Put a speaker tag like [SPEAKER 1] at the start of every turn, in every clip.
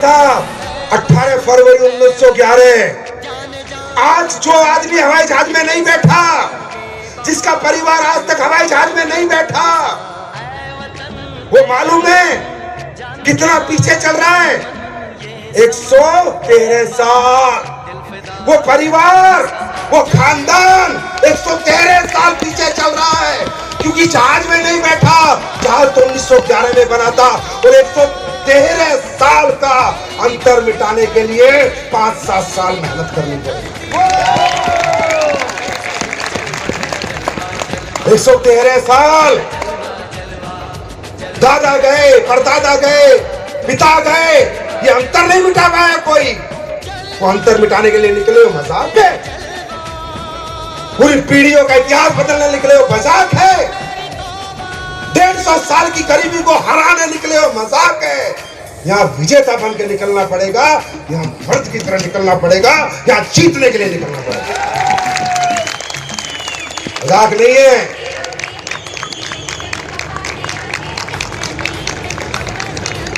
[SPEAKER 1] 18 फरवरी 1911। आज जो आदमी हवाई जहाज में नहीं बैठा, जिसका परिवार आज तक हवाई जहाज में नहीं बैठा, वो मालूम है कितना पीछे चल रहा है? 113 साल। वो परिवार, वो खानदान 113 साल पीछे चल रहा है, क्योंकि जहाज में नहीं बैठा। जहाज तो 1911 में बना था और 113 साल का अंतर मिटाने के लिए 5-7 साल मेहनत करनी पड़ेगी। 113 साल। दादा गए, परदादा गए, पिता गए, ये अंतर नहीं मिटा पाया कोई। वो अंतर मिटाने के लिए निकले हो मजाक है? पूरी पीढ़ियों का इतिहास बदलने निकले हो मजाक है? 150 साल की गरीबी को हराने निकले हो मजाक है? यहाँ विजेता बन के निकलना पड़ेगा, यहाँ मर्द की तरह निकलना पड़ेगा, यहाँ जीतने के लिए निकलना पड़ेगा। मजाक नहीं है।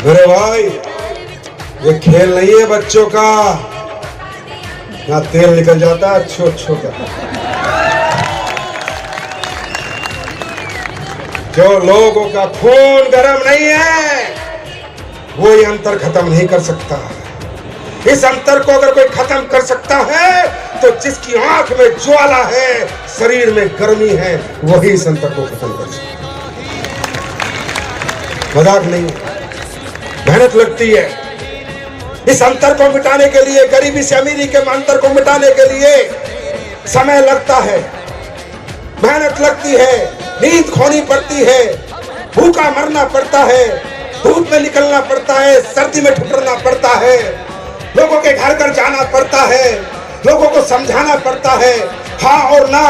[SPEAKER 1] मेरे भाई, ये खेल नहीं है बच्चों का। यहाँ तेल निकल जाता है अच्छो का। जो लोगों का खून गर्म नहीं है, वो ये अंतर खत्म नहीं कर सकता। इस अंतर को अगर कोई खत्म कर सकता है, तो जिसकी आंख में ज्वाला है, शरीर में गर्मी है, वही इस अंतर को खत्म कर सकता है। मजाक नहीं, मेहनत लगती है इस अंतर को मिटाने के लिए। गरीबी से अमीरी के अंतर को मिटाने के लिए समय लगता है, मेहनत लगती है, नींद खोनी पड़ती है, भूखा मरना पड़ता है, धूप में निकलना पड़ता है, सर्दी में ठिठुरना पड़ता है, लोगों के घर घर जाना पड़ता है, लोगों को समझाना पड़ता है, हाँ और ना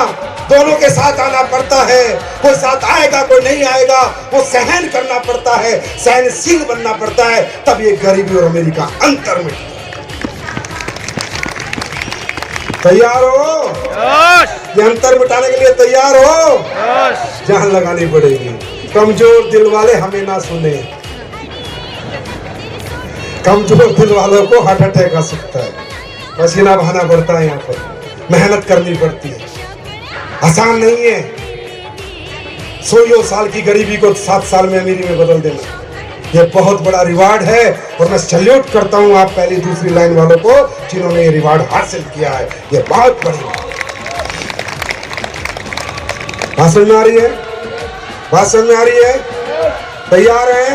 [SPEAKER 1] दोनों के साथ आना पड़ता है। कोई साथ आएगा, कोई नहीं आएगा, वो सहन करना पड़ता है, सहनशील बनना पड़ता है, तब ये गरीबी और अमीरी का अंतर मिटता है। तैयार हो? ये अंतर मिटाने के लिए तैयार हो? जान लगानी पड़ेगी। कमजोर दिल वाले हमें ना सुने। कमजोर दिल वालों को हार्ट अटैक आ सकता है। पसीना बहाना पड़ता है, यहाँ पर मेहनत करनी पड़ती है, आसान नहीं है। 100 साल की गरीबी को 7 साल में अमीरी में बदल देना, ये बहुत बड़ा रिवार्ड है। और मैं सैल्यूट करता हूं आप पहली दूसरी लाइन वालों को, जिन्होंने ये रिवार्ड हासिल किया है। ये बहुत बड़ी बात समझ में आ रही है? बात समझ में आ रही है? तैयार हैं?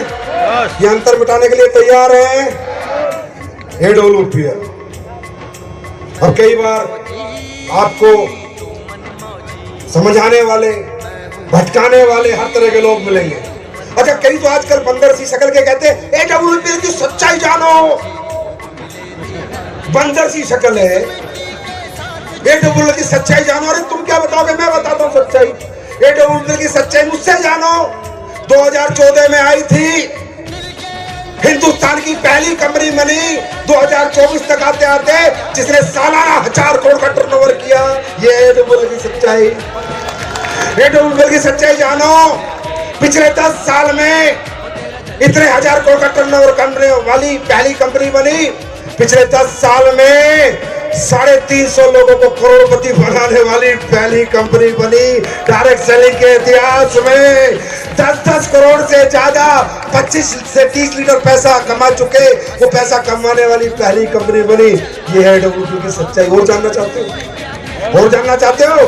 [SPEAKER 1] ये अंतर मिटाने के लिए तैयार हैं? AWPL। और कई बार आपको समझाने वाले, भटकाने वाले हर तरह के लोग मिलेंगे। अच्छा, कई तो आजकल बंदर सी शक्ल के कहते हैं AWPL की सच्चाई जानो। बंदर सी शक्ल है, AWPL की सच्चाई जानो। अरे तुम क्या बताओगे, मैं बताता हूँ सच्चाई। AWPL की सच्चाई मुझसे जानो। 2014 में आई थी, हिंदुस्तान की पहली कंपनी बनी। 2024 तक आते आते जिसने सालाना 1000 करोड़ का टर्नओवर किया, ये AWPL की सच्चाई। AWPL की सच्चाई जानो। पिछले 10 साल में इतने 1000 करोड़ का टर्नओवर करने वाली पहली कंपनी बनी। पिछले 10 साल में 350 लोगों को करोड़पति बनाने वाली पहली कंपनी बनी। डायरेक्ट सेलिंग के इतिहास में 10-10 करोड़ से ज्यादा 25 से 30 लीटर पैसा कमा चुके, वो पैसा कमाने वाली पहली कंपनी बनी। ये है AWPL की सच्चाई। और जानना चाहते हो? और जानना चाहते हो?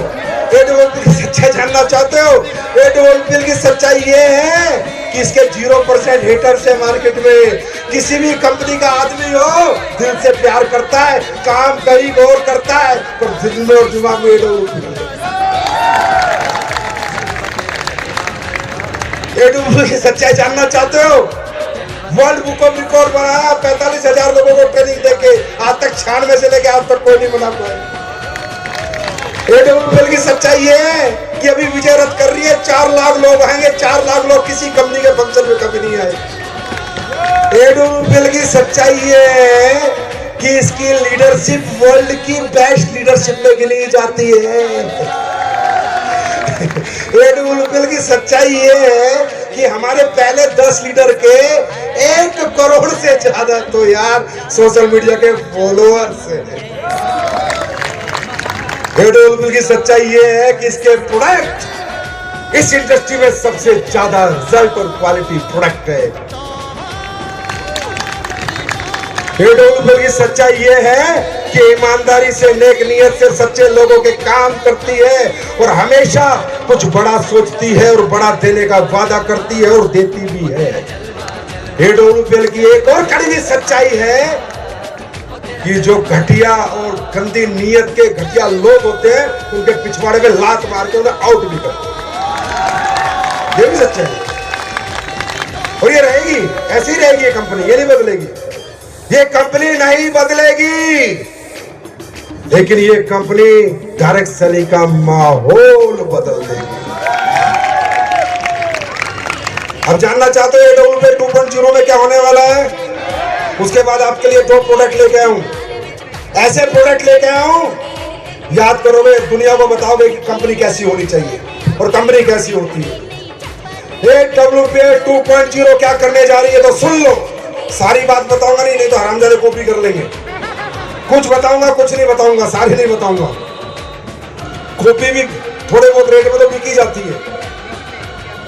[SPEAKER 1] AWPL की सच्चाई जानना चाहते हो? AWPL की सच्चाई ये है कि इसके 0% हेटर्स है मार्केट में। किसी भी कंपनी का आदमी हो, दिल से प्यार करता है, काम कहीं और करता है, पर दिल में और दिमाग में AWPL की सच्चाई जानना चाहते हो? वर्ल्ड बुक ऑफ रिकॉर्ड बनाया 45,000 लोगों को ट्रेनिंग देके। आज तक 96 से लेके आज तक कोई नहीं बना पाया। AWPL की सच्चाई ये है कि अभी विजय रथ कर रही है, 4 लाख लोग आएंगे। 4 लाख लोग किसी कंपनी के फंक्शन में कभी नहीं आए। AWPL की सच्चाई ये है कि इसकी लीडरशिप वर्ल्ड की बेस्ट लीडरशिप में गिनी जाती है। AWPL की सच्चाई ये है कि हमारे पहले 10 लीटर के 1 करोड़ से ज्यादा तो यार सोशल मीडिया के फॉलोअर्स हैं। एडोल की सच्चाई ये है कि इसके प्रोडक्ट इस इंडस्ट्री में सबसे ज्यादा रिजल्ट और क्वालिटी प्रोडक्ट है। एडोल की सच्चाई ये है कि ईमानदारी से, नेक नियत से सच्चे लोगों के काम करती है और हमेशा कुछ बड़ा सोचती है और बड़ा देने का वादा करती है और देती भी है। एडोल की एक और कड़वी सच्चाई है कि जो घटिया और गंदी नीयत के घटिया लोग होते हैं उनके पिछवाड़े में लात मार के उन्हें आउट भी करते हैं। ये भी सच्चाई है और ये रहेगी, ऐसी रहेगी ये कंपनी, ये नहीं बदलेगी। ये कंपनी नहीं बदलेगी, लेकिन ये कंपनी डायरेक्ट सेलिंग का माहौल बदल देगी। अब जानना चाहते हो एडोल 2.0 में क्या होने वाला है? उसके बाद आपके लिए 2 प्रोडक्ट लेके आया हूं, ऐसे प्रोडक्ट लेके आया हूं, याद करोगे, दुनिया को बताओगे कि कंपनी कैसी होनी चाहिए और कंपनी कैसी होती है। AWPL 2.0 क्या करने जा रही है तो सुन लो। सारी बात बताऊंगा नहीं तो हरामजादे कॉपी कर लेंगे। कुछ बताऊंगा, कुछ नहीं बताऊंगा, सारी नहीं बताऊंगा। कॉपी भी थोड़े बहुत रेट में तो बिकी जाती है।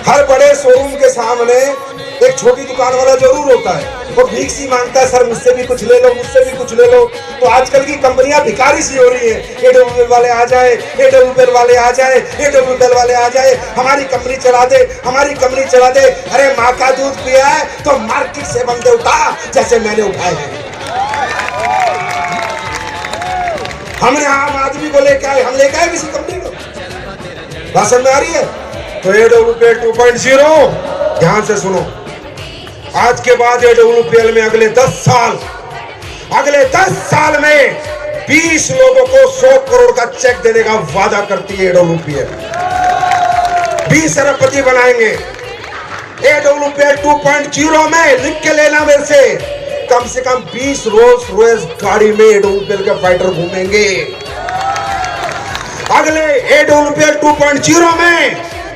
[SPEAKER 1] हर बड़े शोरूम के सामने एक छोटी दुकान वाला जरूर होता है, वो भीख सी मांगता है, सर मुझसे भी कुछ ले लो, मुझसे भी कुछ ले लो। तो आजकल की कंपनियां भिखारी सी हो रही है। एडोल वाले आ जाए, एडोल वाले आ जाए, एडोल वाले आ जाए, हमारी कंपनी चला दे, हमारी कंपनी चला दे। अरे माँ का दूध पिया है तो मार्केट से बंदे उठा जैसे मैंने उठाए हैं। हमने आम आदमी को लेके आए, हम लेके आए किसी कंपनी को? भाषण में आ रही है तो एडोल 2.0 ध्यान से सुनो। आज के बाद एडोल में अगले 10 साल में 20 लोगों को 100 करोड़ का चेक देने का वादा करती है एडोल। 20 अरबपति बनाएंगे। एडोल 2.0 में लिख के लेना मेरे से कम 20 रोल्स रॉयस गाड़ी में एडोल के फाइटर घूमेंगे। अगले एडोल 2.0 में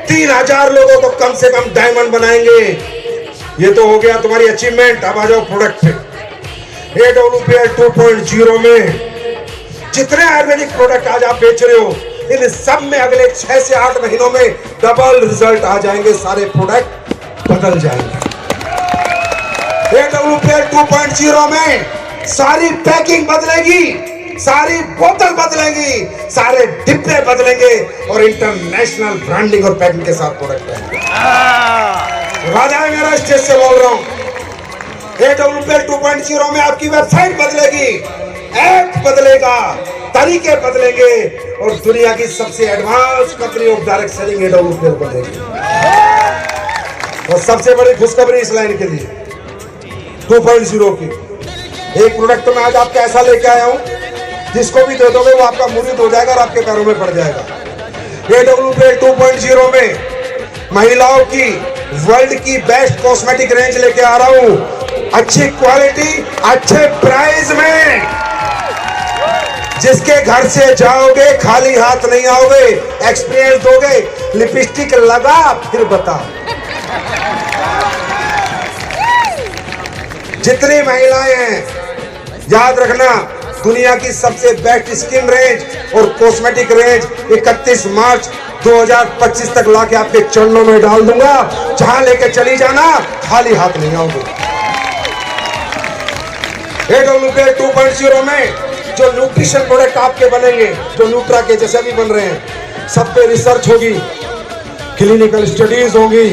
[SPEAKER 1] 3000 लोगों को कम से कम डायमंड बनाएंगे। ये तो हो गया तुम्हारी अचीवमेंट। अब आ जाओ प्रोडक्ट पे। एडोल 2.0 में जितने आयुर्वेदिक प्रोडक्ट आज आप बेच रहे हो, इन सब में अगले 6 से 8 महीनों में डबल रिजल्ट आ जाएंगे। सारे प्रोडक्ट बदल जाएंगे। एडोल 2.0 में सारी पैकिंग बदलेगी, सारी बोतल बदलेंगी, सारे डिब्बे बदलेंगे और इंटरनेशनल ब्रांडिंग और पैकिंग के साथ प्रोडक्ट आएंगे। वादा है मेरा, स्टेज से बोल रहा हूं। एडोल 2.0 में आपकी वेबसाइट बदलेगी, ऐप बदलेगा, तरीके बदलेंगे और दुनिया की सबसे advance company of direct selling Adol बनेगी। और सबसे बड़ी खुशखबरी इस लाइन के लिए 2.0 की एक प्रोडक्ट मैं आज आपका ऐसा लेके आया हूं, जिसको भी दे दोगे वो आपका मुरीद हो जाएगा और आपके पैरों में पड़ जाएगा। एडोल 2.0 में महिलाओं की वर्ल्ड की बेस्ट कॉस्मेटिक रेंज लेके आ रहा हूं, अच्छी क्वालिटी, अच्छे प्राइस में, जिसके घर से जाओगे खाली हाथ नहीं आओगे, एक्सपीरियंस दोगे। लिपस्टिक लगा फिर बता। जितनी महिलाएं हैं याद रखना, दुनिया की सबसे बेस्ट स्किन रेंज और कॉस्मेटिक रेंज 31 मार्च 2025 तक लाके आपके चरणों में डाल दूंगा। जहां लेके चली जाना, खाली हाथ नहीं आओगे। एडोल 2.0 में जो न्यूट्रिशन प्रोडक्ट आपके बनेंगे, जो न्यूट्रा के जैसे भी बन रहे हैं, सब पे रिसर्च होगी, क्लिनिकल स्टडीज होगी,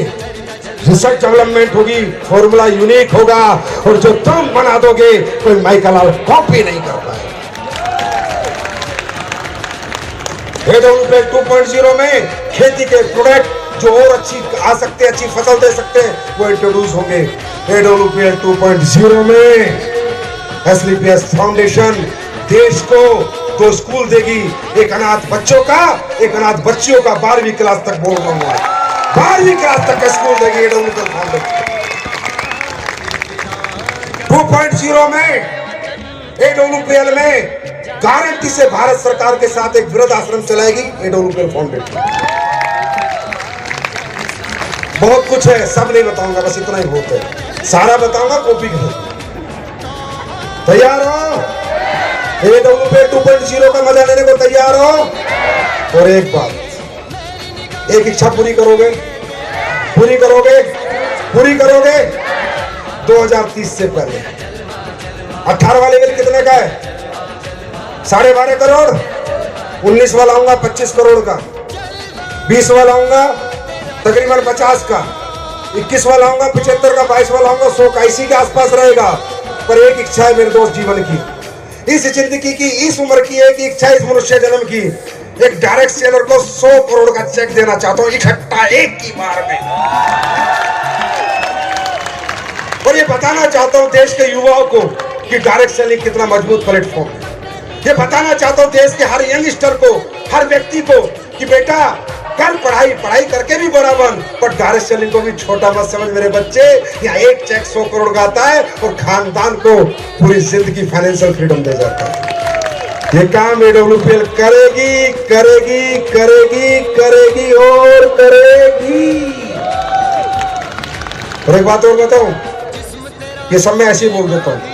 [SPEAKER 1] रिसर्च डेवलपमेंट होगी, फॉर्मूला यूनिक होगा और जो तुम बना दोगे कोई माइकल कॉपी नहीं कर पाएगा। एडोल 2.0 में खेती के प्रोडक्ट जो और अच्छी आ सकते, अच्छी फसल दे सकते हैं, वो इंट्रोड्यूस होंगे। एडोल 2.0 में एसलीपीएस फाउंडेशन देश को 2 स्कूल देगी, एक अनाथ बच्चों का, एक अनाथ बच्चियों का। 12वीं क्लास तक बोल रहा हूँ, 12वीं क्लास तक का स्कूल देगी एडोल फाउंडेशन। 2.0 में एडोल में गारंटी से भारत सरकार के साथ एक वृद्ध आश्रम चलाएगी एडोल फाउंडेशन। बहुत कुछ है, सब नहीं बताऊंगा, बस इतना ही बहुत है। सारा बताऊंगा कॉपी करो। तैयार हो? AWP 2.0 का मजा लेने को तैयार हो? और एक बात, एक इच्छा पूरी करोगे, पूरी करोगे, पूरी करोगे 2030 से पहले। 18 वाले बिल कितने का है? 12.5 करोड़। 19 वाला आऊंगा 25 करोड़ का। 20 वाला आऊंगा तकरीबन 50 का। 21 वाला आऊंगा 75 का। 22 वाला आऊंगा 100 का। इसी के आसपास रहेगा। पर एक इच्छा है मेरे दोस्त जीवन की, इस जिंदगी की, इस उम्र की एक इच्छा, इस मनुष्य जन्म की, एक डायरेक्ट सेलर को 100 करोड़ का चेक देना चाहता हूं इकट्ठा एक की बार में। और ये बताना चाहता हूं देश के युवाओं को कि डायरेक्ट सेलिंग कितना मजबूत प्लेटफॉर्म है। ये बताना चाहता हूं देश के हर यंगस्टर को, हर व्यक्ति को कि बेटा कर पढ़ाई, पढ़ाई करके भी बड़ा बन, पर डायरेक्ट सेलिंग को भी छोटा मत समझ मेरे बच्चे। यहाँ एक चेक 100 करोड़ का आता है और खानदान को पूरी जिंदगी फाइनेंशियल फ्रीडम दे जाता है। ये काम AWPL करेगी, करेगी, करेगी, करेगी और करेगी। और एक बात और बताऊं, ये सब मैं ऐसे ही बोल देता हूं,